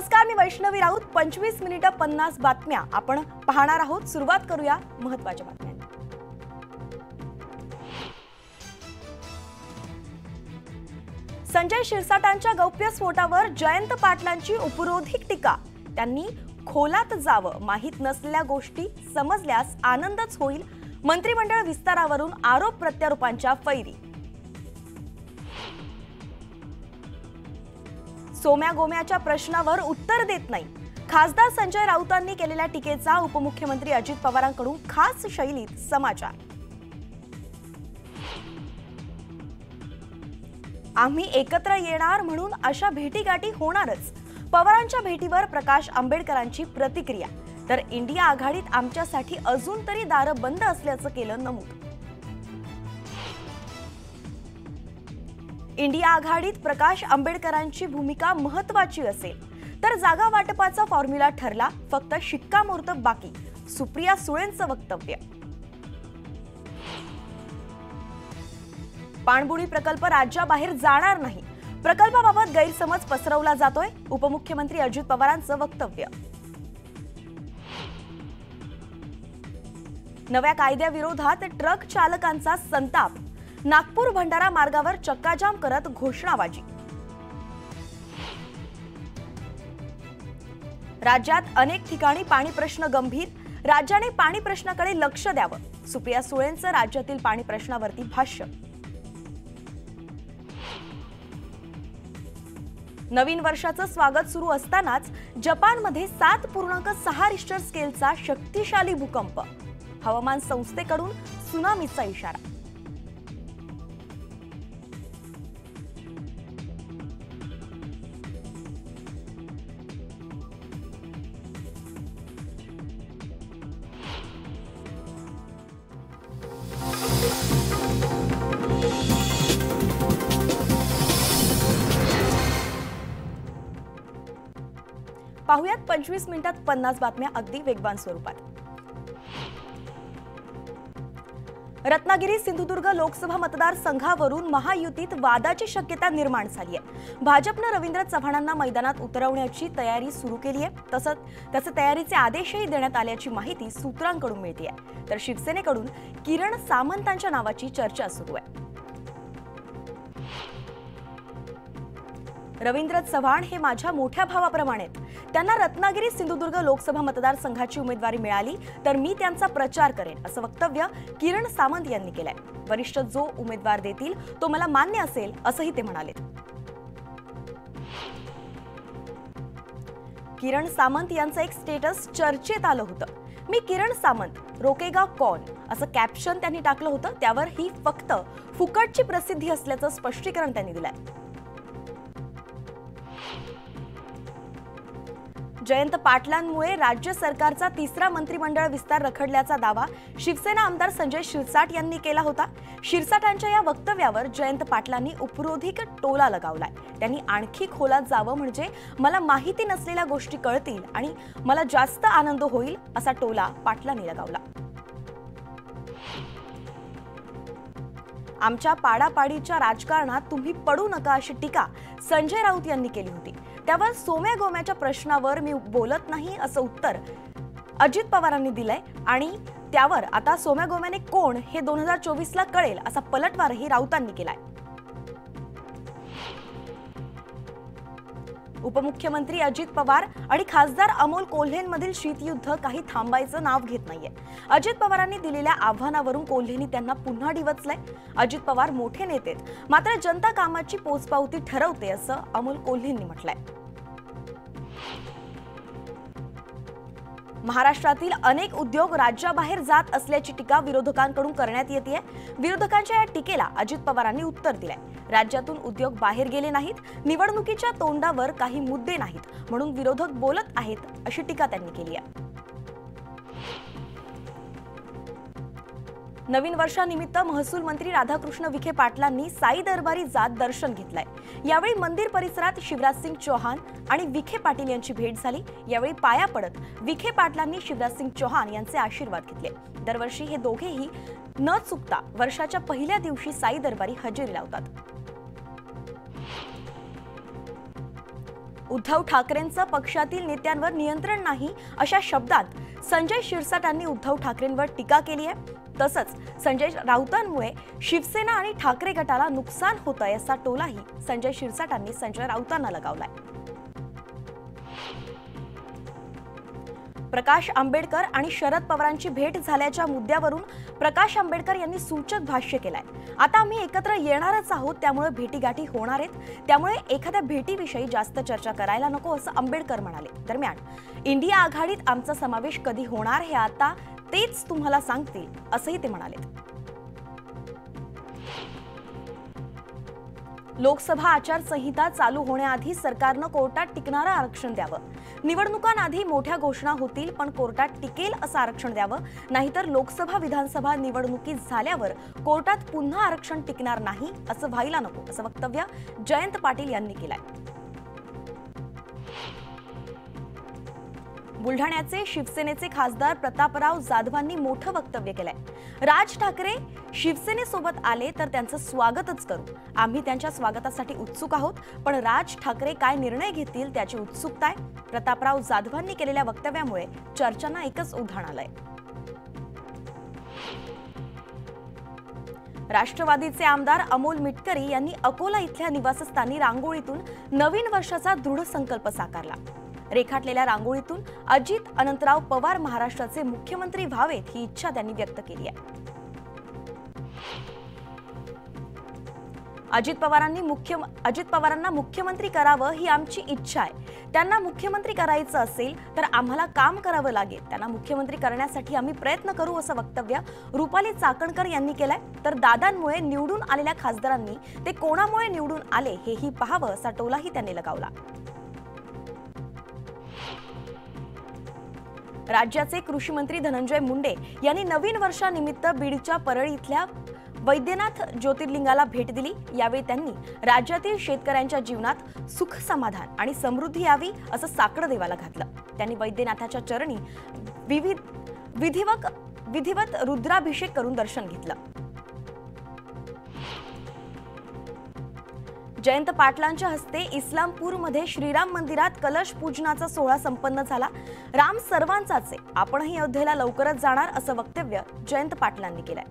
नमस्कार, मी वैष्णवी राऊत. 25 मिनिटं 50 बातम्या आपण पाहणार आहोत. सुरुवात करूया महत्त्वाच्या बातम्यांनी. संजय शिरसाटांच्या गौप्यस्फोटावर जयंत पाटलांची उपरोधिक टीका. त्यांनी खोलात जावं, माहीत नसलेल्या गोष्टी समजल्यास आनंदच होईल. मंत्रिमंडळ विस्तारावरून आरोप प्रत्यारोपांच्या फैरी. सोम्या गोम्याच्या प्रश्नावर उत्तर देत नाही. खासदार संजय राऊतांनी केलेल्या टीकेचा उपमुख्यमंत्री अजित पवारांकडून खास शैलीत समाचार. आम्ही एकत्र येणार म्हणून अशा भेटीगाठी होणारच. पवारांच्या भेटीवर प्रकाश आंबेडकरांची प्रतिक्रिया. तर इंडिया आघाडीत आमच्यासाठी अजून तरी दारं बंद असल्याचं केलं नमूद. इंडिया आघाडीत प्रकाश आंबेडकरांची भूमिका महत्त्वाची असेल तर जागा वाटपाचा फॉर्म्युला ठरला, फक्त शिक्कामोर्तब बाकी. सुप्रिया सुळेंचं वक्तव्य. पाणबुडी प्रकल्प राज्याबाहेर जाणार नाही. प्रकल्पाबाबत गैरसमज पसरवला जातोय. उपमुख्यमंत्री अजित पवारांचं वक्तव्य. नव्या कायद्याविरोधात ट्रक चालकांचा संताप. नागपूर भंडारा मार्गावर चक्काजाम करत घोषणाबाजी. राज्यात अनेक ठिकाणी पाणी प्रश्न गंभीर. राज्याने पाणी प्रश्नाकडे लक्ष द्यावं. सुप्रिया सुळेंचं राज्यातील पाणी प्रश्नावरती भाष्य. नवीन वर्षाचं स्वागत सुरू असतानाच जपानमध्ये 7.6 रिश्टर स्केलचा शक्तिशाली भूकंप. हवामान संस्थेकडून सुनामीचा इशारा. पाहुयात 25 मिनिटात 50 बातम्या अगदी वेगवान स्वरूपात. रत्नागिरी सिंधुदुर्ग लोकसभा मतदारसंघावरून महायुतीत वादाची शक्यता निर्माण झाली आहे. भाजपनं रवींद्र चव्हाणांना मैदानात उतरवण्याची तयारी सुरू केली आहे. तसंच तयारीचे आदेशही देण्यात आल्याची माहिती सूत्रांकडून मिळते आहे. तर शिवसेनेकडून किरण सामंतांच्या नावाची चर्चा सुरू आहे. रवींद्र चव्हाण हे माझ्या मोठ्या भावाप्रमाणे आहेत. त्यांना रत्नागिरी सिंधुदुर्ग लोकसभा मतदारसंघाची उमेदवारी मिळाली तर मी त्यांचा प्रचार करेन, असं वक्तव्य किरण सामंत यांनी केलंय. वरिष्ठ जो उमेदवार देतील तो मला मान्य असेल, असंही ते म्हणाले. किरण सामंत यांचं एक स्टेटस चर्चेत आलं होतं. मी किरण सामंत, रोकेगा कौन, असं कॅप्शन त्यांनी टाकलं होतं. त्यावर ही फक्त फुकटची प्रसिद्धी असल्याचं स्पष्टीकरण त्यांनी दिलंय. जयंत पाटलांमुळे राज्य सरकारचा तिसरा मंत्रिमंडळ विस्तार रखडल्याचा दावा शिवसेना आमदार संजय शिरसाट यांनी केला होता. शिरसाटांच्या या वक्तव्यावर जयंत पाटलांनी उपरोधिक टोला लगावलाय. त्यांनी आणखी खोलात जावं म्हणजे मला माहिती नसलेल्या गोष्टी कळतील आणि मला जास्त आनंद होईल, असा टोला पाटलांनी लगावला. आमच्या पाडापाडीच्या राजकारणात तुम्ही पडू नका, अशी टीका संजय राऊत यांनी केली होती. त्यावर सोम्या गोम्याच्या प्रश्नावर मी बोलत नाही, असं उत्तर अजित पवारांनी दिलंय. आणि त्यावर आता सोम्या गोम्याने कोण हे 2024ला कळेल, असा पलटवारही राऊतांनी केलाय. उपमुख्यमंत्री अजित पवार आणि खासदार अमोल कोल्हेंमधील शीतयुद्ध काही थांबायचं नाव घेत नाहीये. अजित पवारांनी दिलेल्या आव्हानावरून कोल्हेंनी त्यांना पुन्हा डिवचलंय. अजित पवार मोठे नेते, मात्र जनता कामाची पोचपावती ठरवते, असं अमोल कोल्हेंनी म्हटलंय. महाराष्ट्रातील अनेक उद्योग राज्याबाहेर जात असल्याची टीका विरोधकांकडून करण्यात येते. विरोधकांच्या या टीकेला अजित पवारांनी उत्तर दिलंय. राज्यातून उद्योग बाहेर गेले नाहीत, निवडणुकीच्या तोंडावर काही मुद्दे नाहीत म्हणून विरोधक बोलत आहेत, अशी टीका त्यांनी केली आहे. नवीन वर्षानिमित्त महसूल मंत्री राधाकृष्ण विखे पाटलांनी साई दरबारी जात दर्शन घेतलंय. यावेळी मंदिर परिसरात शिवराजसिंग चौहान आणि विखे पाटील यांची भेट झाली. यावेळी पाया पडत विखे पाटलांनी शिवराजसिंग चौहान यांचे आशीर्वाद घेतले. दरवर्षी हे दोघेही न चुकता वर्षाच्या पहिल्या दिवशी साई दरबारी हजेरी लावतात. उद्धव ठाकरेंचं पक्षातील नेत्यांवर नियंत्रण नाही अशा शब्दात संजय शिरसाटांनी उद्धव ठाकरेंवर टीका केली आहे। तसंच संजय राऊतांमुळे शिवसेना आणि ठाकरे गटाला नुकसान होतंय असा टोलाही संजय शिरसाटांनी संजय राऊतांना लगावलाय। प्रकाश आंबेडकर आणि शरद पवारांची भेट झाल्याच्या मुद्द्यावरून प्रकाश आंबेडकर यांनी सूचक भाष्य केलंय। आता आम्ही एकत्र येणारच आहोत, त्यामुळे भेटीगाठी होणार आहेत, त्यामुळे एखाद्या भेटीविषयी जास्त चर्चा करायला नको असं आंबेडकर म्हणाले। दरम्यान इंडिया आघाडीत आमचा समावेश कधी होणार हे आता तेच तुम्हाला सांगतील असंही ते म्हणाले। लोकसभा आचारसंहिता चालू होण्याआधी सरकारनं कोर्टात टिकणारं आरक्षण द्यावं। निवडणुकांआधी मोठ्या घोषणा होतील, पण कोर्टात टिकेल असं आरक्षण द्यावं, नाहीतर लोकसभा विधानसभा निवडणुकीत झाल्यावर कोर्टात पुन्हा आरक्षण टिकणार नाही असं व्हायला नको असं वक्तव्य जयंत पाटील यांनी केलंय। बुलढाण्याचे शिवसेनेचे खासदार प्रतापराव जाधवांनी मोठं वक्तव्य केलंय। राज ठाकरे शिवसेनेसोबत आले तर त्यांचं स्वागतच करू, आम्ही त्यांच्या स्वागतासाठी उत्सुक आहोत, पण राज ठाकरे काय निर्णय घेतील त्याची उत्सुकता आहे। प्रतापराव जाधवांनी केलेल्या वक्तव्यामुळे चर्चांना एकच उधाण आलंय। राष्ट्रवादीचे आमदार अमोल मिटकरी यांनी अकोला इथल्या निवासस्थानी रांगोळीतून नवीन वर्षाचा दृढ संकल्प साकारला। रेखाटलेल्या रांगोळीतून अजित अनंतराव पवार महाराष्ट्राचे मुख्यमंत्री व्हावेत ही इच्छा त्यांनी व्यक्त केली आहे। अजित पवारांना मुख्यमंत्री करावं ही आमची इच्छा आहे। त्यांना मुख्यमंत्री करायचं असेल तर आम्हाला काम करावं लागेल, त्यांना मुख्यमंत्री करण्यासाठी आम्ही प्रयत्न करू असं वक्तव्य रुपाली चाकणकर यांनी केलंय। तर दादांमुळे निवडून आलेल्या खासदारांनी ते कोणामुळे निवडून आले हेही पाहावं असा टोलाही त्यांनी लगावला। राज्याचे कृषी मंत्री धनंजय मुंडे यांनी नवीन वर्षानिमित्त बीडच्या परळी इथल्या वैद्यनाथ ज्योतिर्लिंगाला भेट दिली। यावेळी त्यांनी राज्यातील शेतकऱ्यांच्या जीवनात सुख समाधान आणि समृद्धी यावी असं साकडं देवाला घातलं। त्यांनी वैद्यनाथाच्या चरणी विधिवत रुद्राभिषेक करून दर्शन घेतलं। जयंत पाटलांच्या हस्ते इस्लामपूरमध्ये श्रीराम मंदिरात कलश पूजनाचा सोहळा संपन्न झाला। राम सर्वांचाच आहे, आपणही अयोध्येला लवकरच जाणार असं वक्तव्य जयंत पाटलांनी केलंय।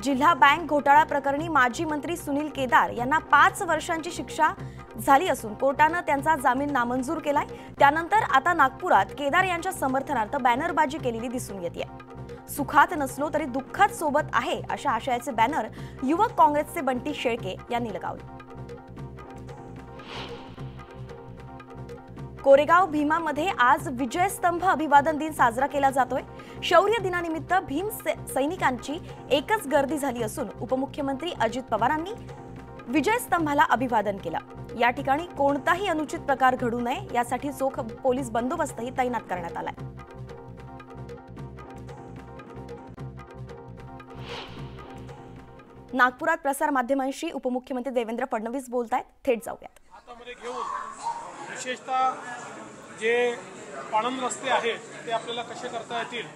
जिल्हा बँक घोटाळा प्रकरणी माजी मंत्री सुनील केदार यांना 5 वर्षांची शिक्षा झाली असून कोर्टानं त्यांचा जामीन नामंजूर केलाय। त्यानंतर आता नागपुरात केदार यांच्या समर्थनार्थ बॅनरबाजी केलेली दिसून येते। सुखात नसलो तरी दुःखात सोबत आहे अशा आशयाचे बॅनर युवक काँग्रेसचे बंटी शेळके यांनी लगावले। कोरेगाव भीमामध्ये आज विजयस्तंभ अभिवादन दिन साजरा केला जातोय। शौर्य दिनानिमित्त भीम सैनिकांची एकच गर्दी झाली असून उपमुख्यमंत्री अजित पवारांनी विजयस्तंभाला अभिवादन केलं। या ठिकाणी कोणताही अनुचित प्रकार घडू नये यासाठी चोख पोलीस बंदोबस्तही तैनात करण्यात आलाय। नागपुरात प्रसार माध्यमांशी उपमुख्यमंत्री देवेंद्र फडणवीस बोलतायत, थेट जाऊयात। हातामध्ये घेऊन विशेषतः जे पाणंद रस्ते आहेत ते आपल्याला कसे करता येतील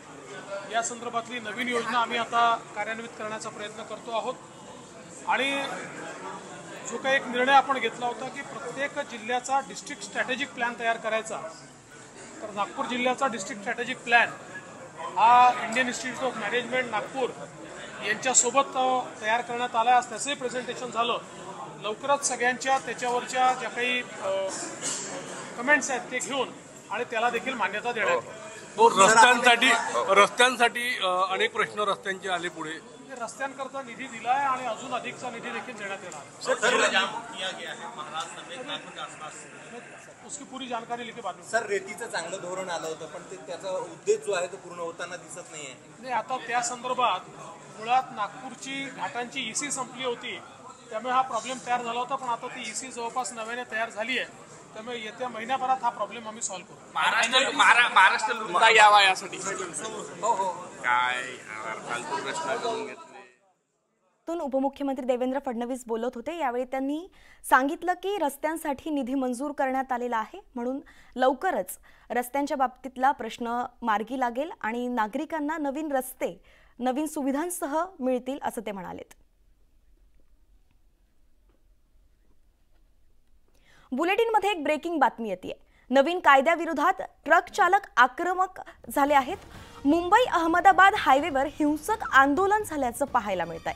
या संदर्भातली नवीन योजना आम्ही आता कार्यान्वित करण्याचा प्रयत्न करतो आहोत। आणि जो काही एक निर्णय आपण घेतला होता की प्रत्येक जिल्ह्याचा डिस्ट्रिक्ट स्ट्रॅटेजिक प्लॅन तयार करायचा, तर नागपूर जिल्ह्याचा डिस्ट्रिक्ट स्ट्रॅटेजिक प्लॅन हा Indian institute of management Nagpur यांच्यासोबत तयार करण्यात आला आहे। आज त्याचंही प्रेझेंटेशन झालं। लवकरच सगळ्यांच्या त्याच्यावरच्या ज्या काही कमेंट्स आहेत ते घेऊन आणि त्याला देखील मान्यता देण्यात येईल। रस्त्यांसाठी अनेक प्रश्न रस्त्यांचे आले पुढे, रस्त्यांकरता निधी दिलाय आणि अजून अधिकचा निधी देखील देण्यात येणार। उसकी पूरी जानकारी लेके बाद में। सर, रेतीचं चांगलं धोरण आलं होतं, पण त्याचा उद्देश जो आहे तो पूर्ण होताना दिसत नाहीये। नाही, आता त्या संदर्भात मुळात नागपूरची घाटांची ईसी संपली होती, त्यामुळे हा प्रॉब्लेम तयार झाला होता। पण आता ती ईसी जवळपास नव्याने तयार झाली आहे, त्यामुळे येत्या महिन्याभरात हा प्रॉब्लेम आम्ही सॉल्व्ह करू। महाराष्ट्र लुटता यावा यासाठी काय फालतू प्रश्न करून घेतले। उपमुख्यमंत्री देवेंद्र फडणवीस बोलत होते। यावेळी त्यांनी सांगितलं की रस्त्यांसाठी निधी मंजूर करण्यात आलेला आहे, म्हणून लवकरच रस्त्यांच्या बाबतीतला प्रश्न मार्गी लागेल आणि नागरिकांना नवीन रस्ते नवीन सुविधांसह मिळतील असं ते म्हणालेत। बुलेटिनमध्ये एक ब्रेकिंग बातमी येते। नवीन कायद्याविरोधात ट्रक चालक आक्रमक झाले आहेत। मुंबई अहमदाबाद हायवेवर हिंसक आंदोलन झाल्याचं पाहायला मिळतंय।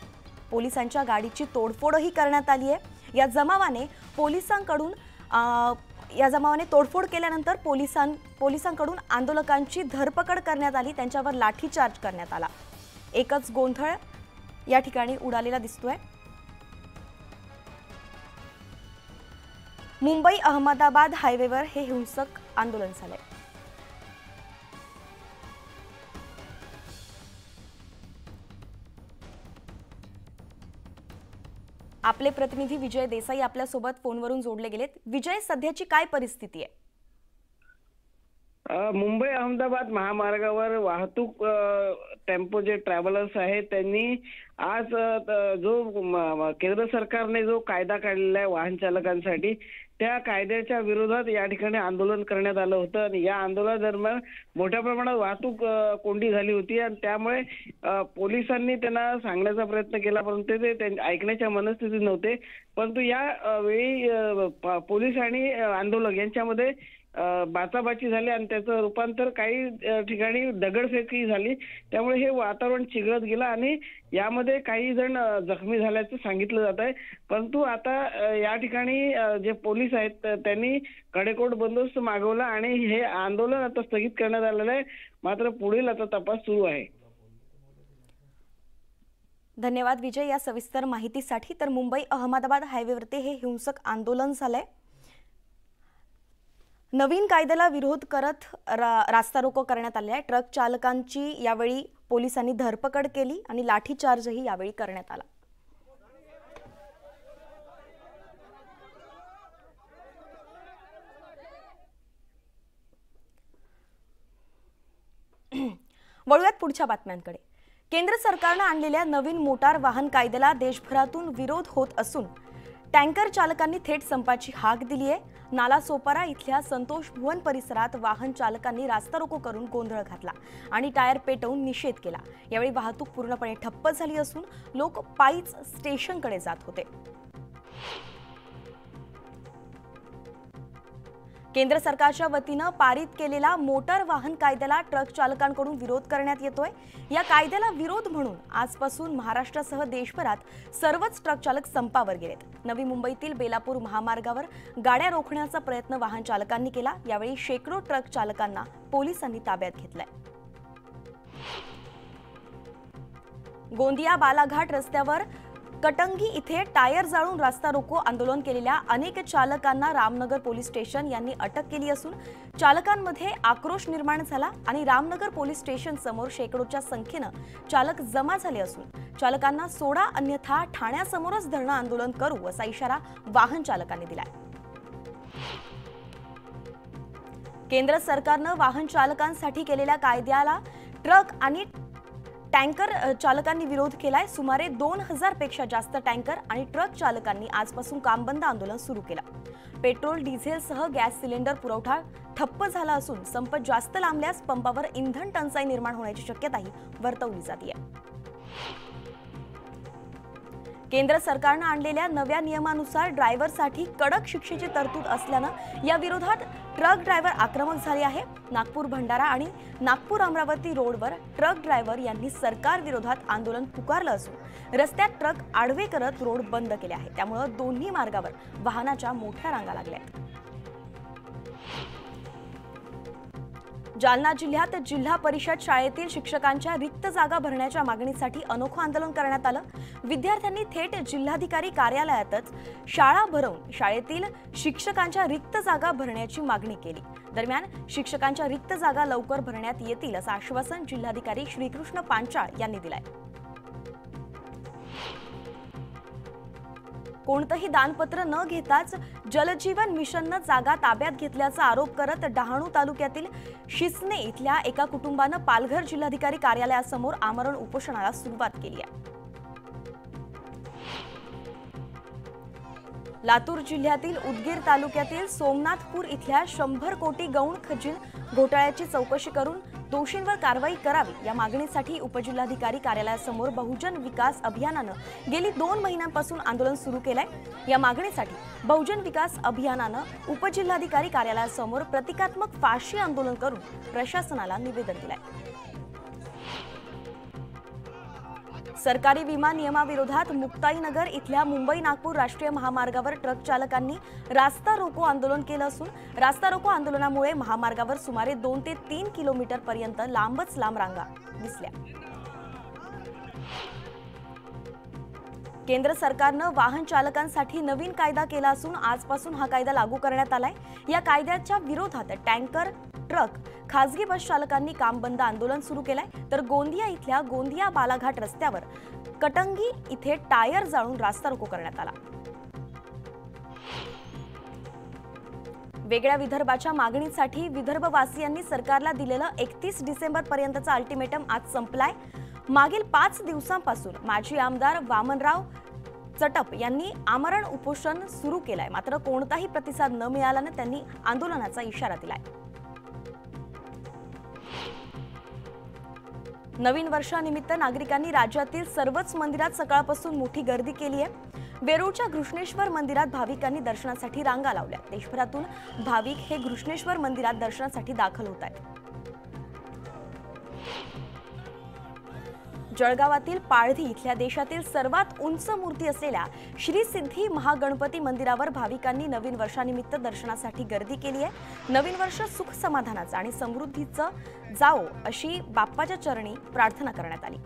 पोलिसांच्या गाडीची तोडफोडही करण्यात आली आहे। या जमावाने तोडफोड केल्यानंतर पोलिसांकडून आंदोलकांची धरपकड करण्यात आली, त्यांच्यावर लाठीचार्ज करण्यात आला। एकच गोंधळ या ठिकाणी उडालेला दिसतोय। मुंबई अहमदाबाद हायवेवर हे हिंसक आंदोलन झाले। आपले प्रतिनिधी विजय देसाई आपल्या सोबत फोनवरून जोडले गेलेत। विजय, सध्याची काय परिस्थिती आहे? मुंबई अहमदाबाद महामार्गावर वाहतूक टेम्पो जे ट्रॅव्हलर्स आहेत त्यांनी आज जो केंद्र सरकारने जो कायदा काढलेला आहे वाहन चालकांसाठी, त्या कायद्याच्या विरोधात या ठिकाणी आंदोलन करण्यात आलं होतं आणि या आंदोलनादरम्यान मोठ्या प्रमाणात वाहतूक कोंडी झाली होती आणि त्यामुळे पोलिसांनी त्यांना सांगण्याचा प्रयत्न केला, परंतु ते ऐकण्याच्या मनस्थितीत नव्हते। परंतु या वेळी पोलीस आणि आंदोलक यांच्यामध्ये बाचाबाची झाली आणि त्याचं रूपांतर काही ठिकाणी दगडफेकी झाली। त्यामुळे हे वातावरण चिघळत गेलं आणि यामध्ये काही जण जखमी झाल्याचं सांगितलं जात आहे। परंतु आता या ठिकाणी जे पोलीस आहेत त्यांनी कडेकोट बंदोबस्त मागवला आणि हे आंदोलन आता स्थगित करण्यात आलेलं आहे। मात्र पुढील आता तपास सुरू आहे। धन्यवाद विजय या सविस्तर माहितीसाठी। तर मुंबई अहमदाबाद हायवेवरती हे हिंसक आंदोलन झालंय। नवीन कायद्याला विरोध करत रास्ता रोको करण्यात आले आहे। ट्रक चालकांची यावेळी पोलिसांनी धरपकड केली आणि लाठीचार्जही यावेळी करण्यात आला। वळूयात पुढच्या बातम्यांकडे। केंद्र सरकारने आणलेल्या नवीन मोटार वाहन कायद्याला देशभरातून विरोध होत असून टँकर चालकांनी थेट संपाची हाक दिली आहे। नालासोपारा इथल्या संतोष भुवन परिसरात वाहन चालकांनी रास्ता रोको करून गोंधळ घातला आणि टायर पेटवून निषेध केला। यावेळी वाहतूक पूर्णपणे ठप्प झाली असून लोक पायीच स्टेशनकडे जात होते। केंद्र सरकारच्या वतीने पारित केलेला मोटार वाहन कायद्याला ट्रक चालकांकडून विरोध करण्यात येतोय। या कायद्याला विरोध म्हणून आजपासून महाराष्ट्रासह देशभरात सर्वच ट्रक चालक संपावर गेलेत। नवी मुंबईतील बेलापूर महामार्गावर गाड्या रोखण्याचा प्रयत्न वाहन चालकांनी केला। यावेळी शेकडो ट्रक चालकांना पोलिसांनी ताब्यात घेतलंय। गोंदिया बालाघाट रस्त्यावर कटंगी इथे टायर जाळून रास्ता रोको आंदोलन केलेल्या अनेक चालकांना रामनगर पोलीस स्टेशन यांनी अटक केली असून चालकांमध्ये आक्रोश निर्माण झाला आणि रामनगर पोलीस स्टेशन समोर शेकडोच्या संख्येने चालक जमा झाले असून चालकांना सोडा अन्यथा ठाण्यासमोरच धरणं आंदोलन करू असा इशारा वाहन चालकांनी दिलाय। केंद्र सरकारने वाहन चालकांसाठी केलेल्या कायद्याला ट्रक आणि टँकर चालकांनी विरोध केलाय। सुमारे 2000 पेक्षा जास्त टँकर आणि ट्रक चालकांनी आजपासून कामबंद आंदोलन सुरू केलं। पेट्रोल डिझेलसह गॅस सिलेंडर पुरवठा ठप्प झाला असून संप जास्त लांबल्यास पंपावर इंधन टंचाई निर्माण होण्याची शक्यताही वर्तवली जाते। केंद्र सरकारने आणलेल्या नव्या नियमानुसार ड्रायव्हरसाठी कडक शिक्षेची तरतूद असल्यानं या विरोधात ट्रक ड्रायव्हर आक्रमक झाले आहे। नागपूर भंडारा आणि नागपूर अमरावती रोडवर ट्रक ड्रायव्हर यांनी सरकार विरोधात आंदोलन पुकारलं असून रस्त्यात ट्रक आडवे करत रोड बंद केले आहे। त्यामुळे दोन्ही मार्गावर वाहनाच्या मोठ्या रांगा लागल्या आहेत। जालना जिल्ह्यात जिल्हा परिषद शाळेतील शिक्षकांच्या रिक्त जागा भरण्याच्या मागणीसाठी अनोखं आंदोलन करण्यात आलं। विद्यार्थ्यांनी थेट जिल्हाधिकारी कार्यालयातच शाळा भरवून शाळेतील शिक्षकांच्या रिक्त जागा भरण्याची मागणी केली। दरम्यान शिक्षकांच्या रिक्त जागा लवकर भरण्यात येतील असं आश्वासन जिल्हाधिकारी श्रीकृष्ण पांचाळ यांनी दिलंय। कोणतेही दानपत्र न घेताच जलजीवन मिशननं जागा ताब्यात घेतल्याचा आरोप करत डहाणू तालुक्यातील शिसने इथल्या एका कुटुंबानं पालघर जिल्हाधिकारी कार्यालयासमोर आमरण उपोषणाला सुरुवात केली आहे। लातूर जिल्ह्यातील उदगीर तालुक्यातील सोमनाथपूर इथल्या 100 कोटी गौण खजीन घोटाळ्याची चौकशी करून दोषींवर कारवाई करावी या मागणीसाठी उपजिल्हाधिकारी कार्यालयासमोर बहुजन विकास अभियानानं गेली 2 महिन्यांपासून आंदोलन सुरू केलंय। या मागणीसाठी बहुजन विकास अभियानानं उपजिल्हाधिकारी कार्यालयासमोर प्रतिकात्मक फाशी आंदोलन करून प्रशासनाला निवेदन दिलंय। सरकारी विमा नियमाविरोधात मुक्ताईनगर इथल्या मुंबई नागपूर राष्ट्रीय महामार्गावर ट्रक चालकांनी रास्ता रोको आंदोलन केलं असून रास्ता रोको आंदोलनामुळे महामार्गावर सुमारे 2 ते 3 किलोमीटर पर्यंत लांबच लांब रांगा दिसल्या। केंद्र सरकारनं वाहन चालकांसाठी नवीन कायदा केला असून आजपासून हा कायदा लागू करण्यात आलाय। या कायद्याच्या विरोधात टँकर, ट्रक, खासगी बस चालकांनी काम बंद आंदोलन सुरू केलंय, तर गोंदिया इथल्या गोंदिया बालाघाट रस्त्यावर कटंगी इथे टायर जाळून रास्ता रोको करण्यात आला। वेगळ्या विदर्भाच्या मागणीसाठी विदर्भवासियांनी सरकारला दिलेलं 31 डिसेंबर पर्यंतचा अल्टिमेटम आज संपलाय। मागील 5 दिवसांपासून माजी आमदार वामनराव चटप यांनी आमरण उपोषण सुरू केलंय, मात्र कोणताही प्रतिसाद न मिळाल्याने त्यांनी आंदोलनाचा इशारा दिलाय। नवीन वर्षानिमित्त नागरिकांनी राज्यातील सर्वच मंदिरात सकाळपासून मोठी गर्दी केली आहे। वेरूळच्या घृष्णेश्वर मंदिरात भाविकांनी दर्शनासाठी रांगा लावल्या। देशभरातून भाविक हे घृष्णेश्वर मंदिरात दर्शनासाठी दाखल होत आहेत। जळगावातील पाळधी इथल्या देशातील सर्वात उंच मूर्ती असलेल्या श्री सिद्धी महागणपती मंदिरावर भाविकांनी नवीन वर्षानिमित्त दर्शनासाठी गर्दी केली आहे। नवीन वर्ष सुख समाधानाचं आणि समृद्धीचं जावो अशी बाप्पाच्या चरणी प्रार्थना करण्यात आली।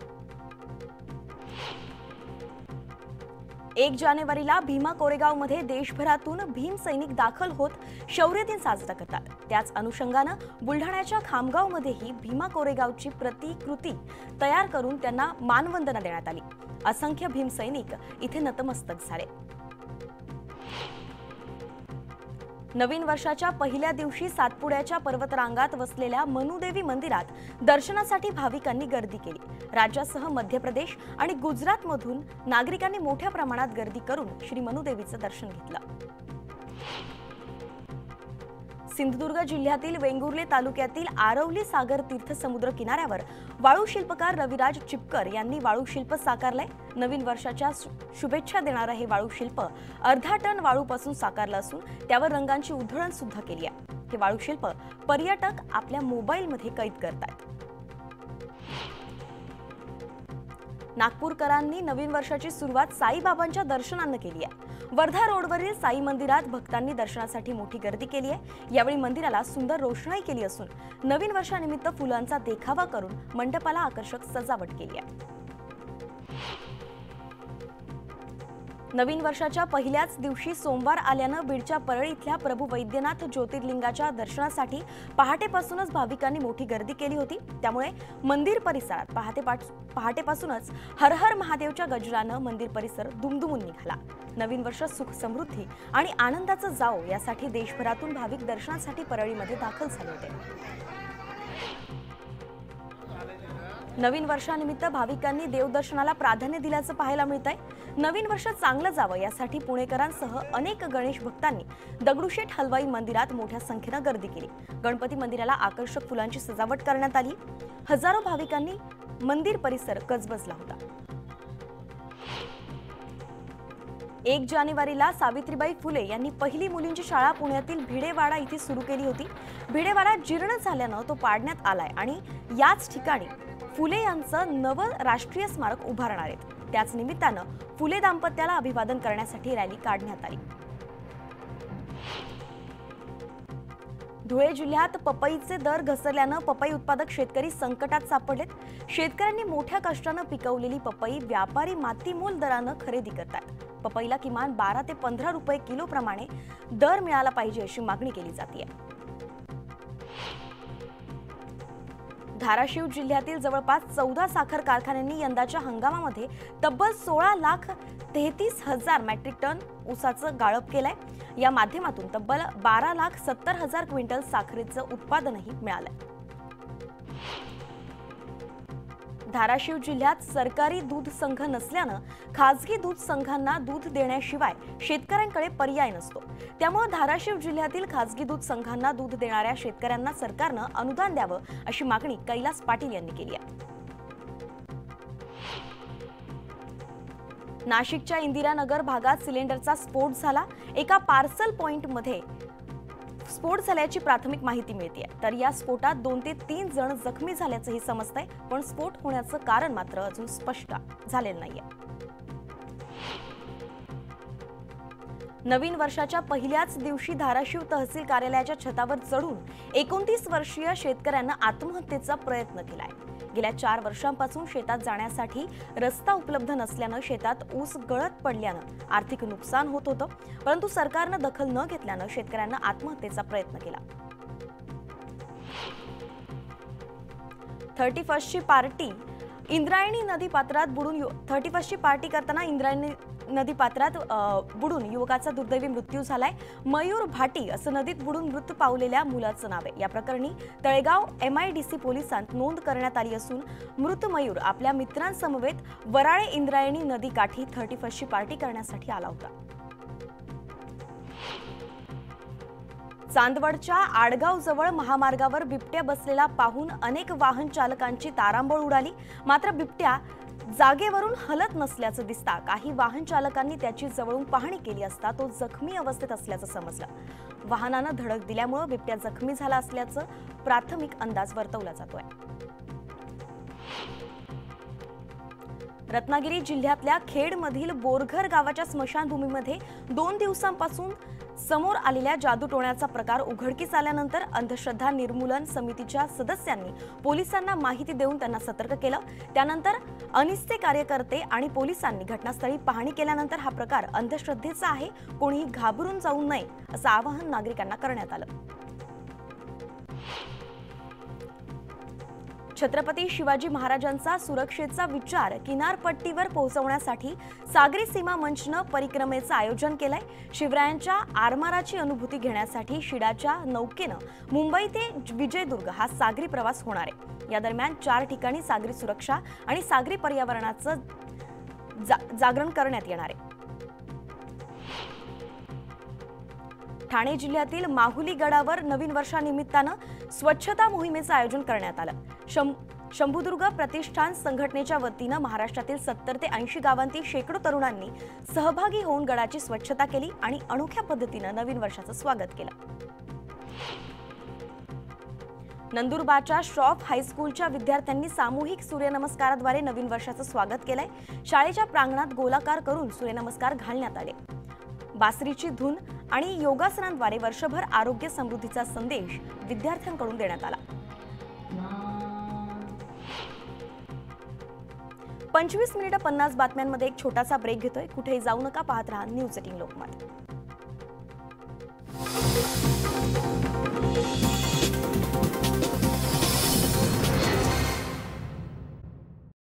1 जानेवारीला भीमा कोरेगावमध्ये देशभरातून भीम सैनिक दाखल होत शौर्य दिन साजरा करतात। त्याच अनुषंगानं बुलढाण्याच्या खामगावमध्येही भीमा कोरेगावची प्रतिकृती तयार करून त्यांना मानवंदना देण्यात आली। असंख्य भीम सैनिक इथे नतमस्तक झाले। नवीन वर्षाच्या पहिल्या दिवशी सातपुड्याच्या पर्वतरांगात वसलेल्या मनुदेवी मंदिरात दर्शनासाठी भाविकांनी गर्दी केली। राज्यासह मध्य प्रदेश आणि गुजरातमधून नागरिकांनी मोठ्या प्रमाणात गर्दी करून श्री मनुदेवीचं दर्शन घेतलं। सिंधुदुर्ग जिल्ह्यातील वेंगुर्ले तालुक्यातील आरवली सागर तीर्थ समुद्र किनाऱ्यावर वाळू शिल्पकार रविराज चिपकर यांनी वाळू शिल्प साकारलंय। नवीन वर्षाच्या शुभेच्छा देणारं हे वाळू शिल्प अर्धा टन वाळूपासून साकारलं असून त्यावर रंगांची उधळण सुद्धा केली आहे। हे वाळू शिल्प पर्यटक आपल्या मोबाईलमध्ये कैद करतात। नागपूरकरांनी नवीन वर्षाची सुरुवात साईबाबांच्या दर्शनानं केली आहे। वर्धा रोडवरील साई मंदिरात भक्तांनी दर्शनासाठी मोठी गर्दी केली आहे। यावेळी मंदिराला सुंदर रोषणाई केली असून नवीन वर्षानिमित्त फुलांचा देखावा करून मंडपाला आकर्षक सजावट केली आहे। नवीन वर्षाच्या पहिल्याच दिवशी सोमवार आल्यानं बीडच्या परळी इथल्या प्रभू वैद्यनाथ ज्योतिर्लिंगाच्या दर्शनासाठी पहाटेपासूनच भाविकांनी मोठी गर्दी केली होती। त्यामुळे मंदिर परिसरात पहाटेपासूनच हर हर महादेवच्या गजरानं मंदिर परिसर दुमदुमून निघाला। नवीन वर्ष सुख समृद्धी आणि आनंदाचं जावो यासाठी देशभरातून भाविक दर्शनासाठी परळीमध्ये दाखल झाले होते। नवीन वर्षानिमित्त भाविकांनी देवदर्शनाला प्राधान्य दिल्याचं पाहायला मिळतंय। नवीन वर्ष चांगलं जावं यासाठी पुणेकरांसह अनेक गणेश भक्तांनी दगडूशेठ हलवाई मंदिरात मोठ्या संख्येनं गर्दी केली। गणपती मंदिराला आकर्षक फुलांची सजावट करण्यात आली। हजारो भाविकांनी मंदिर परिसर गजबजला होता। 1 जानेवारीला सावित्रीबाई फुले यांनी पहिली मुलींची शाळा पुण्यातील भिडेवाडा इथे सुरू केली होती। भिडेवाडा जीर्ण झाल्यानं तो पाडण्यात आलाय आणि याच ठिकाणी फुले यांचं नवं राष्ट्रीय स्मारक उभारणार आहेत। त्याच निमित्तानं फुले दाम्पत्याला अभिवादन करण्यासाठी रॅली काढण्यात आली। धुळे जिल्ह्यात पपईचे दर घसरल्यानं पपई उत्पादक शेतकरी संकटात सापडलेत। शेतकऱ्यांनी मोठ्या कष्टानं पिकवलेली पपई व्यापारी मातीमोल दरानं खरेदी करतात। पपईला किमान 12 ते 15 रुपये किलो प्रमाणे दर मिळाला पाहिजे अशी मागणी केली जाते। धाराशिव जिल्ह्यातील जवळपास 14 साखर कारखान्यांनी यंदाच्या हंगामामध्ये तब्बल 16,33,000 मेट्रिक टन ऊसाचं गाळप केलंय। या माध्यमातून तब्बल 12,70,000 क्विंटल साखरेचं उत्पादनही मिळालंय। धाराशिव जिल्ह्यात सरकारी दूध संघ नसल्यानं खासगी दूध संघांना दूध देण्याशिवाय शेतकऱ्यांकडे पर्याय नसतो. त्यामुळे धाराशिव जिल्ह्यातील खासगी दूध संघांना दूध देणाऱ्या शेतकऱ्यांना सरकारनं अनुदान द्यावं अशी मागणी कैलास पाटील यांनी केली आहे. नाशिकच्या इंदिरानगर भागात सिलेंडरचा स्फोट झाला. एका पार्सल पॉइंटमध्ये स्फोट झाल्याची प्राथमिक माहिती मिळते. तर या स्फोटात 2 ते 3 जण जखमी झाल्याचंही समजतंय, पण स्फोट होण्याचं कारण मात्र अजून स्पष्ट झालेलं नाहीये. नवीन वर्षाच्या पहिल्याच दिवशी धाराशिव तहसील कार्यालयाच्या छतावर चढून 29 वर्षीय शेतकऱ्यानं आत्महत्येचा प्रयत्न केलाय. गेल्या 4 वर्षांपासून शेतात जाण्यासाठी रस्ता उपलब्ध नसल्यानं शेतात ऊस गळत पडल्यानं आर्थिक नुकसान होत होतं, परंतु सरकारनं दखल न घेतल्यानं शेतकऱ्यांना आत्महत्येचा प्रयत्न केला. 31ची पार्टी इंद्रायणी नदी पात्रात बुडून 31ची पार्टी करताना इंद्रायणी नदी पात्रात बुडून युवकाचा दुर्दैवी मृत्यू झालाय. मयूर भाटी असं नदीत बुडून मृत पावलेल्या मुलाचं नाव आहे. या प्रकरणी तळेगाव MIDC पोलिसांत नोंद करण्यात आली असून मृत मयूर आपल्या मित्रांसमवेत वराळे इंद्रायणी नदी काठी 31ची पार्टी करण्यासाठी आला होता. चांदवडच्या आडगाव जवळ महामार्गावर बिबट्या बसलेला पाहून अनेक वाहन चालकांची तारांबळ उडाली. मात्र बिबट्या जागेवरून हलत नसल्याचं दिसता काही वाहन चालकांनी त्याची जवळून पाहणी केली असता तो जखमी अवस्थेत असल्याचं समजलं. वाहनानं धडक दिल्यामुळे बिबट्या जखमी झाला असल्याचं प्राथमिक अंदाज वर्तवला जातोय. रत्नागिरी जिल्ह्यातल्या खेडमधील बोरघर गावाच्या स्मशानभूमीमध्ये 2 दिवसांपासून समोर आलेल्या जादूटोण्याचा प्रकार उघडकीस आल्यानंतर अंधश्रद्धा निर्मूलन समितीच्या सदस्यांनी पोलिसांना माहिती देऊन त्यांना सतर्क केलं. त्यानंतर अनिसचे कार्यकर्ते आणि पोलिसांनी घटनास्थळी पाहणी केल्यानंतर हा प्रकार अंधश्रद्धेचा आहे, कोणीही घाबरून जाऊ नये असं आवाहन नागरिकांना करण्यात आलं. छत्रपती शिवाजी महाराजांचा सुरक्षेचा विचार किनारपट्टीवर पोहोचवण्यासाठी सागरी सीमा मंचनं परिक्रमेचं आयोजन केलंय. शिवरायांच्या आरमाराची अनुभूती घेण्यासाठी शिडाच्या नौकेनं मुंबई ते विजयदुर्ग हा सागरी प्रवास होणार आहे. या दरम्यान 4 ठिकाणी सागरी सुरक्षा आणि सागरी पर्यावरणाचं जागरण करण्यात येणार आहे. ठाणे जिल्ह्यातील माहुली गडावर नवीन वर्षानिमित्तानं स्वच्छता मोहिमेचं आयोजन करण्यात आलं. शंभुदुर्ग प्रतिष्ठान संघटनेच्या वतीनं महाराष्ट्रातील 70 ते 80 गावांतील शेकडो तरुणांनी सहभागी होऊन गडाची स्वच्छता केली आणि अनोख्या पद्धतीनं नवीन वर्षाचं स्वागत केलं. नंदुरबारच्या श्रॉफ हायस्कूलच्या विद्यार्थ्यांनी सामूहिक सूर्यनमस्काराद्वारे नवीन वर्षाचं स्वागत केलंय. शाळेच्या प्रांगणात गोलाकार करून सूर्यनमस्कार घालण्यात आले. बासरीची धून आणि योगासनांद्वारे वर्षभर आरोग्य समृद्धीचा संदेश विद्यार्थ्यांकडून देण्यात आला. 25 मिनिटं 50 बातम्यांमध्ये एक छोटासा ब्रेक घेतोय. कुठेही जाऊ नका, पाहत रहा न्यूज 18 लोकमत.